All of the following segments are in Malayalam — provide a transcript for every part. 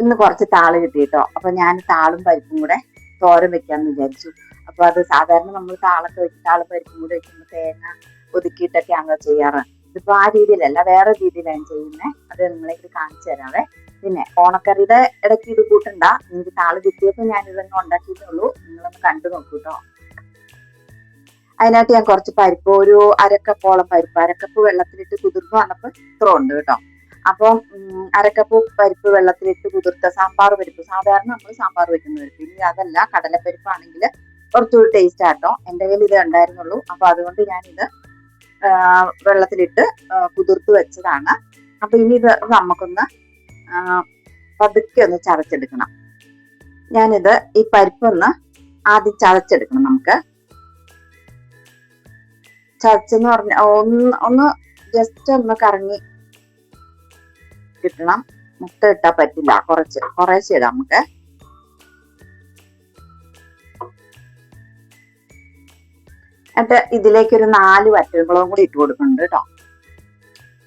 ഇന്ന് കുറച്ച് താള് കിട്ടിയിട്ടോ. അപ്പൊ ഞാൻ താളും പരിപ്പും കൂടെ തോരൻ വെക്കാന്ന് വിചാരിച്ചു. അപ്പൊ അത് സാധാരണ നമ്മൾ താളും പരിപ്പും കൂടെ വെക്കുമ്പോൾ തേങ്ങ ഒതുക്കിയിട്ടൊക്കെയാണല്ലോ ചെയ്യാറ്. ഇതിപ്പോ ആ രീതിയിലല്ല, വേറെ രീതിയിലാണ് ചെയ്യുന്നത്. അത് നിങ്ങളേക്ക് കാണിച്ചു തരാവേ. പിന്നെ ഓണക്കറിയുടെ ഇടയ്ക്ക് ഇത് കൂട്ടണ്ട, നിങ്ങൾക്ക് താള് കിട്ടിയപ്പോൾ ഞാൻ ഇതൊന്നും ഉണ്ടാക്കിയിട്ടുള്ളൂ. നിങ്ങളൊന്ന് കണ്ടു നോക്കൂട്ടോ. അതിനായിട്ട് ഞാൻ കുറച്ച് പരിപ്പ്, ഒരു അരക്കപ്പോളം പരിപ്പ്, അരക്കപ്പ് വെള്ളത്തിലിട്ട് കുതിർന്ന് വന്നപ്പോൾ ഇത്ര ഉണ്ട് കേട്ടോ. അപ്പം അരക്കപ്പ് പരിപ്പ് വെള്ളത്തിലിട്ട് കുതിർത്ത സാമ്പാർ പരിപ്പ്, സാധാരണ നമ്മൾ സാമ്പാർ വെക്കുന്ന പരിപ്പ്. ഇനി അതല്ല, കടലപ്പരിപ്പാണെങ്കിൽ കുറച്ചുകൂടി ടേസ്റ്റ് ആട്ടോ. എൻ്റെ കയ്യിൽ ഇത് ഉണ്ടായിരുന്നുള്ളൂ. അപ്പൊ അതുകൊണ്ട് ഞാനിത് വെള്ളത്തിലിട്ട് കുതിർത്ത് വെച്ചതാണ്. അപ്പൊ ഇനി ഇത് നമുക്കൊന്ന് പതുക്കെ ഒന്ന് ചതച്ചെടുക്കണം. ഞാനിത് ഈ പരിപ്പൊന്ന് ആദ്യം ചതച്ചെടുക്കണം. നമുക്ക് ചതച്ചെന്ന് പറഞ്ഞ ഒന്ന് ജസ്റ്റ് ഒന്ന് കറങ്ങി കിട്ടണം. മുട്ട ഇട്ടാ പറ്റില്ല, കുറേശ്ശെ ഇടാം നമുക്ക്. എന്നിട്ട് ഇതിലേക്കൊരു 4 വറ്റൽമുളകും കൂടി ഇട്ട് കൊടുക്കുന്നുണ്ട് കേട്ടോ.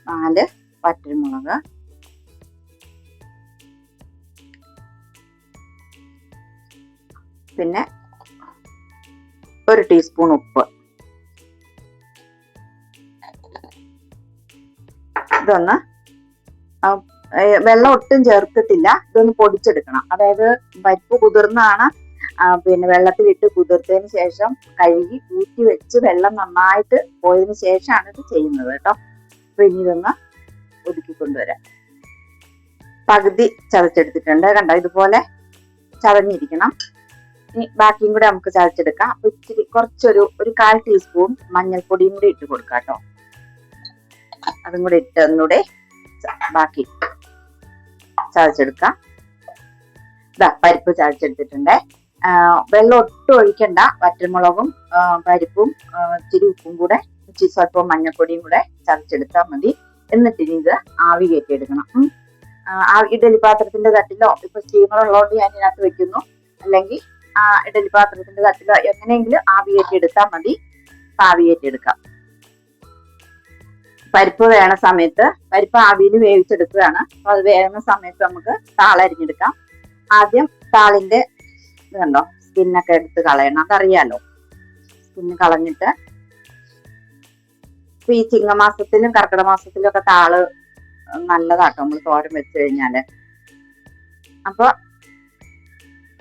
4 വറ്റൽമുളക്, പിന്നെ 1 ടീസ്പൂൺ ഉപ്പ്. ഇതൊന്ന് വെള്ളം ഒട്ടും ചേർത്തിട്ടില്ല, ഇതൊന്ന് പൊടിച്ചെടുക്കണം. അതായത് പരിപ്പ് കുതിർന്നാണ്, പിന്നെ വെള്ളത്തിലിട്ട് കുതിർത്തതിന് ശേഷം കഴുകി ഊറ്റി വെച്ച് വെള്ളം നന്നായിട്ട് പോയതിനു ശേഷമാണ് ഇത് ചെയ്യുന്നത് കേട്ടോ. അപ്പൊ ഇനി ഇതൊന്ന് ഒതുക്കി കൊണ്ടുവരാം. പകുതി ചതച്ചെടുത്തിട്ടുണ്ട് കണ്ടോ, ഇതുപോലെ ചതഞ്ഞിരിക്കണം. ഇനി ബാക്കിയും കൂടെ നമുക്ക് ചതച്ചെടുക്കാം. ഇച്ചിരി കുറച്ചൊരു 1/4 ടീസ്പൂൺ മഞ്ഞൾപ്പൊടിയും കൂടി ഇട്ട് കൊടുക്കാം കേട്ടോ. അതും കൂടെ ഇട്ട് ഒന്നുകൂടെ ബാക്കി ചതച്ചെടുക്കാം. പരിപ്പ് ചതച്ചെടുത്തിട്ടുണ്ട്. വെള്ളം ഒട്ടും ഒഴിക്കണ്ട. വറ്റൽമുളകും പരിപ്പും ഇച്ചിരി ഉപ്പും കൂടെ സ്വല്പം മഞ്ഞൾപ്പൊടിയും കൂടെ ചതച്ചെടുത്താൽ മതി. എന്നിട്ട് ഇനി ഇത് ആവി കയറ്റിയെടുക്കണം. ഇഡലി പാത്രത്തിന്റെ തട്ടിലോ, ഇപ്പൊ സ്റ്റീമർ ഉള്ളതുകൊണ്ട് ഞാൻ ഇതിനകത്ത് വെക്കുന്നു, അല്ലെങ്കിൽ ഇഡലി പാത്രത്തിന്റെ തട്ടിലോ എങ്ങനെയെങ്കിലും ആവി കയറ്റിയെടുത്താൽ മതി. ആവി കയറ്റിയെടുക്കാം. പരിപ്പ് വേണ സമയത്ത് പരിപ്പ് ആവിയിൽ വേവിച്ചെടുക്കുകയാണ്. അപ്പൊ അത് വേകുന്ന സമയത്ത് നമുക്ക് താളരിഞ്ഞെടുക്കാം. ആദ്യം താളിന്റെ ഇത് കണ്ടോ, സ്കിന്നൊക്കെ എടുത്ത് കളയണം, അതറിയാലോ. സ്കിന്ന് കളഞ്ഞിട്ട് ഇപ്പൊ ഈ ചിങ്ങമാസത്തിലും കർക്കിടക മാസത്തിലും ഒക്കെ താള് നല്ലതാട്ടോ നമ്മൾ തോരൻ വെച്ച് കഴിഞ്ഞാല്. അപ്പൊ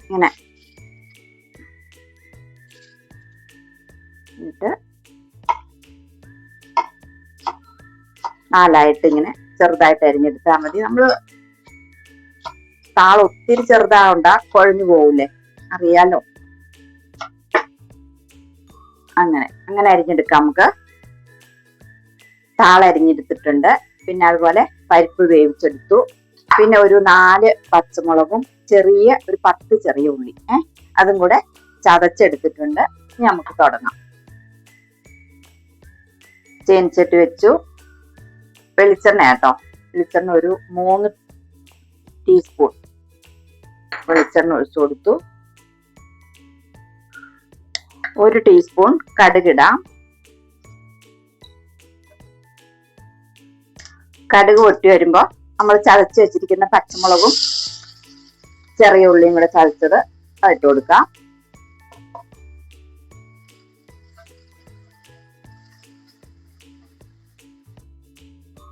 ഇങ്ങനെ എന്നിട്ട് 4 ഇങ്ങനെ ചെറുതായിട്ട് അരിഞ്ഞെടുത്താൽ മതി. നമ്മള് താള് ഒത്തിരി ചെറുതാവണ്ട, കുഴഞ്ഞു പോവില്ലേ, അറിയാലോ. അങ്ങനെ അരിഞ്ഞെടുക്കാം നമുക്ക്. താളരിഞ്ഞെടുത്തിട്ടുണ്ട്. പിന്നെ അതുപോലെ പരിപ്പ് വേവിച്ചെടുത്തു. പിന്നെ ഒരു 4 പച്ചമുളകും ഒരു 10 ചെറിയ ഉള്ളി അതും കൂടെ ചതച്ചെടുത്തിട്ടുണ്ട്. ഇനി നമുക്ക് തുടങ്ങാം. ചീനിച്ചട്ടി വെച്ചു. വെളിച്ചെണ്ണ കേട്ടോ, വെളിച്ചെണ്ണ ഒരു 3 ടീസ്പൂൺ വെളിച്ചെണ്ണ ഒഴിച്ചു കൊടുത്തു. 1 ടീസ്പൂൺ കടുകിടാം. കടുക് പൊട്ടി വരുമ്പോ നമ്മൾ ചതച്ച് വെച്ചിരിക്കുന്ന പച്ചമുളകും ചെറിയ ഉള്ളിയും കൂടെ ചതച്ചത് ഇട്ട് കൊടുക്കാം.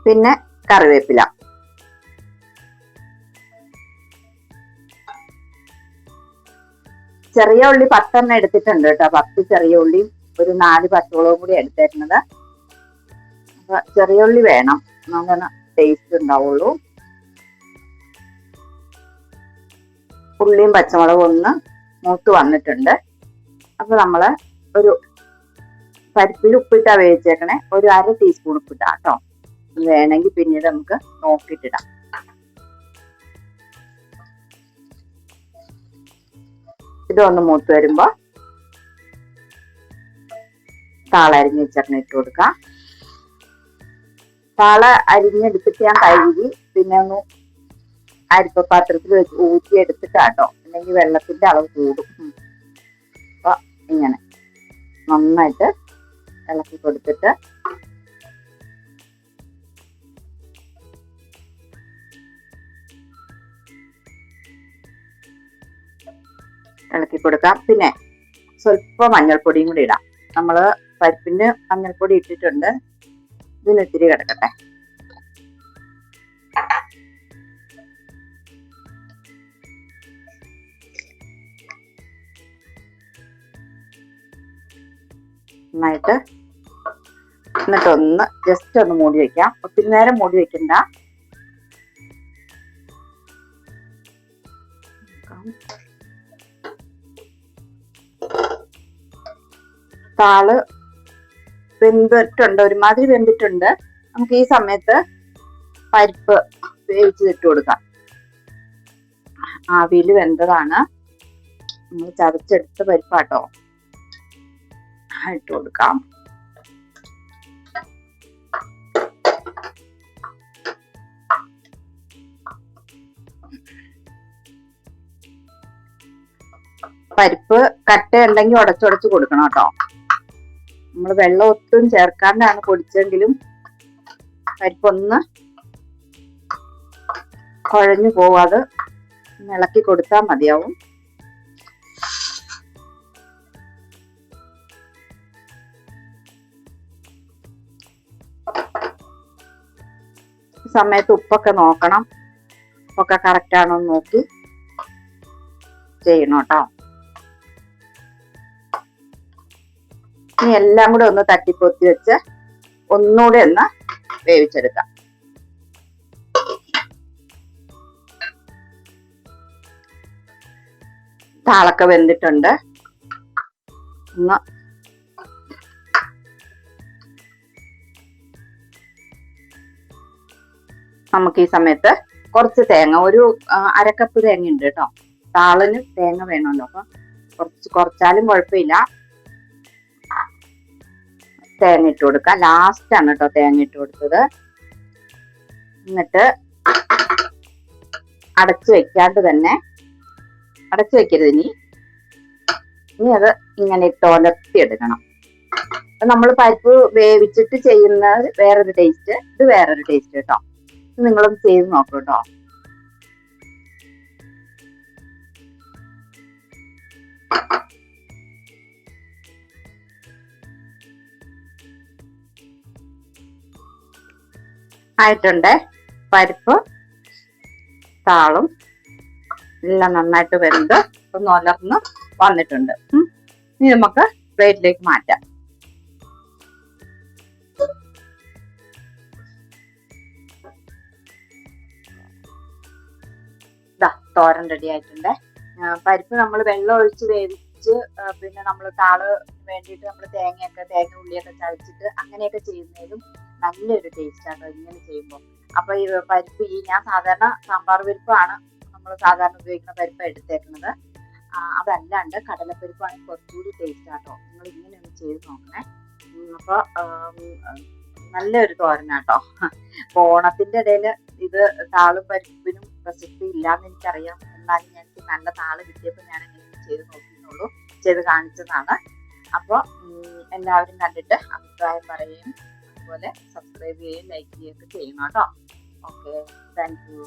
പിന്നെ കറിവേപ്പില. ചെറിയ ഉള്ളി 10 എടുത്തിട്ടുണ്ട് കേട്ടോ. 10 ചെറിയ ഉള്ളിയും ഒരു 4 പച്ചമുളകും കൂടി എടുത്തിരുന്നത്. അപ്പൊ ചെറിയ ഉള്ളി വേണം, നല്ല ടേസ്റ്റ് ഉണ്ടാവുള്ളൂ. ഉള്ളിയും പച്ചമുളകും ഒന്ന് മൂത്ത് വന്നിട്ടുണ്ട്. അപ്പൊ നമ്മള് ഒരു പരിപ്പിൽ ഉപ്പിട്ടാ വേവിച്ചേക്കണേ. ഒരു 1/2 ടീസ്പൂൺ ഉപ്പിട്ടാ കേട്ടോ. വേണമെങ്കിൽ പിന്നീട് നമുക്ക് നോക്കിയിട്ടിടാം. ഇതൊന്ന് മൂത്ത് വരുമ്പോ താള അരിഞ്ഞ് വെച്ചേക്കണ ഇട്ട് കൊടുക്കാം. താള അരിഞ്ഞെടുത്തിട്ട് ഞാൻ കഴുകി പിന്നെ ഒന്ന് അരിപ്പ പാത്രത്തിൽ വെച്ച് ഊറ്റി എടുത്തിട്ടാട്ടോ, അല്ലെങ്കിൽ വെള്ളത്തിന്റെ അളവ് കൂടും. അപ്പൊ ഇങ്ങനെ നന്നായിട്ട് ഇളക്കി കൊടുത്തിട്ട് ഇളക്കി കൊടുക്കാം. പിന്നെ സ്വല്പം മഞ്ഞൾപ്പൊടിയും കൂടി ഇടാം. നമ്മൾ പരിപ്പിന് മഞ്ഞൾപ്പൊടി ഇട്ടിട്ടുണ്ട്. ഇതിനിത്തിരി കിടക്കട്ടെ. നന്നായിട്ട് എന്നിട്ടൊന്ന് ജസ്റ്റ് ഒന്ന് മൂടി വെക്കാം. ഒത്തിരി നേരം മൂടി വെക്കണ്ട. താള് വെന്തിട്ടുണ്ട്, ഒരുമാതിരി വെന്തിട്ടുണ്ട്. നമുക്ക് ഈ സമയത്ത് പരിപ്പ് വേവിച്ചിട്ട് കൊടുക്കാം. ആവിയിൽ വെന്തതാണ്, നമ്മൾ ചതച്ചെടുത്ത പരിപ്പാട്ടോ. ഇട്ട് കൊടുക്കാം. പരിപ്പ് കട്ടയുണ്ടെങ്കിൽ ഉടച്ചുടച്ച് കൊടുക്കണം കേട്ടോ. നമ്മൾ വെള്ളം ഒട്ടും ചേർക്കാണ്ടാണ് പൊടിച്ചെങ്കിലും പരിപ്പൊന്ന് കുഴഞ്ഞു പോവാതെ ഇളക്കി കൊടുത്താൽ മതിയാവും. സമയത്ത് ഉപ്പൊക്കെ നോക്കണം. ഉപ്പൊക്കെ കറക്റ്റ് ആണോ എന്ന് നോക്കി ചെയ്യണം കേട്ടോ. ഇനി എല്ലാം കൂടെ ഒന്ന് തട്ടിപ്പൊത്തി വെച്ച് ഒന്നുകൂടെ ഒന്ന് വേവിച്ചെടുക്കാം. താളൊക്കെ വെന്തിട്ടുണ്ട്. ഒന്ന് നമുക്ക് ഈ സമയത്ത് കുറച്ച് തേങ്ങ, ഒരു അരക്കപ്പ് തേങ്ങ ഉണ്ട് കേട്ടോ. താളിന് തേങ്ങ വേണമല്ലോ, അപ്പൊ കുറച്ചാലും കുഴപ്പമില്ല. തേങ്ങ ഇട്ട് കൊടുക്കാം. ലാസ്റ്റ് ആണ് കേട്ടോ തേങ്ങ ഇട്ട് കൊടുത്തത്. എന്നിട്ട് അടച്ചു വെക്കാണ്ട് തന്നെ, അടച്ചു വെക്കരുത്. ഇനി അത് ഇങ്ങനെ ഇട്ട് ഒലർത്തി എടുക്കണം. നമ്മൾ പരിപ്പ് വേവിച്ചിട്ട് ചെയ്യുന്നത് വേറൊരു ടേസ്റ്റ്, ഇത് വേറൊരു ടേസ്റ്റ് കേട്ടോ. നിങ്ങളൊന്ന് ചെയ്ത് നോക്കൂ കേട്ടോ. ആയിട്ടുണ്ട്. പരിപ്പ് താളും എല്ലാം നന്നായിട്ട് വെന്ത് ഒന്ന് ഉലർന്ന് വന്നിട്ടുണ്ട്. ഇനി നമുക്ക് പ്ലേറ്റിലേക്ക് മാറ്റാം. തോരൻ റെഡി ആയിട്ടുണ്ട്. പരിപ്പ് നമ്മൾ വെള്ളം ഒഴിച്ച് വേവിച്ച്, പിന്നെ നമ്മൾ താള് വേണ്ടിയിട്ട് നമ്മൾ തേങ്ങ ഉള്ളിയൊക്കെ ചതച്ചിട്ട് അങ്ങനെയൊക്കെ ചെയ്യുന്നതിലും നല്ലൊരു ടേസ്റ്റ് ആട്ടോ ഇങ്ങനെ ചെയ്യുമ്പോൾ. അപ്പൊ ഈ പരിപ്പ് ഞാൻ സാധാരണ സാമ്പാർ പരിപ്പാണ് നമ്മൾ സാധാരണ ഉപയോഗിക്കുന്ന പരിപ്പ് എടുത്തേക്കുന്നത്. അതല്ലാണ്ട് കടലപ്പരിപ്പാണെങ്കിൽ കുറച്ചുകൂടി ടേസ്റ്റ് ആട്ടോ. നിങ്ങൾ ഇങ്ങനെ ഒന്ന് ചെയ്ത് നോക്കണേ. അപ്പൊ നല്ലൊരു തോരനാട്ടോ. ഓണത്തിന്റെ ഇടയിൽ ഇത് താളും പരിപ്പിനും പ്രസക്തി ഇല്ലാന്ന് എനിക്കറിയാം. എന്നാലും എനിക്ക് നല്ല താള് കിട്ടിയപ്പോൾ ഞാൻ എങ്ങനെ ചെയ്ത് നോക്കിയെന്നുള്ളൂ, ചെയ്ത് കാണിച്ചതാണ്. അപ്പോൾ എല്ലാവരും കണ്ടിട്ട് അഭിപ്രായം പറയുകയും അതുപോലെ സബ്സ്ക്രൈബ് ചെയ്യുകയും ലൈക്ക് ചെയ്യുകയൊക്കെ ചെയ്യണം കേട്ടോ. Okay, thank you.